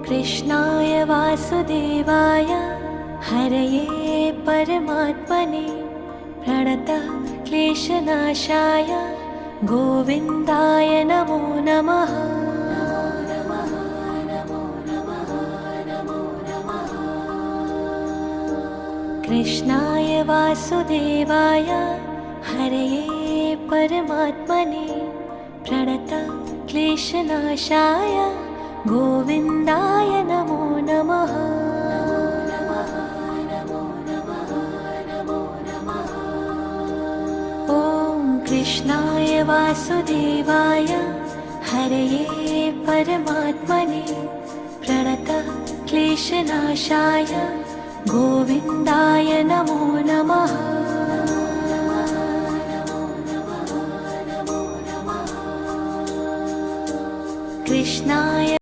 कृष्णाय वासुदेवाय हरये परमात्मने प्रणतः क्लेशनाशाय गोविन्दाय नमो नमः। कृष्णाय वासुदेवाय हरये परमात्मने प्रणतः क्लेशनाशाय गोविन्दाय नमो नमः। ॐ कृष्णाय वासुदेवाय हरये परमात्मने प्रणतः क्लेशनाशाय गोविन्दाय नमो नमः। कृष्णाय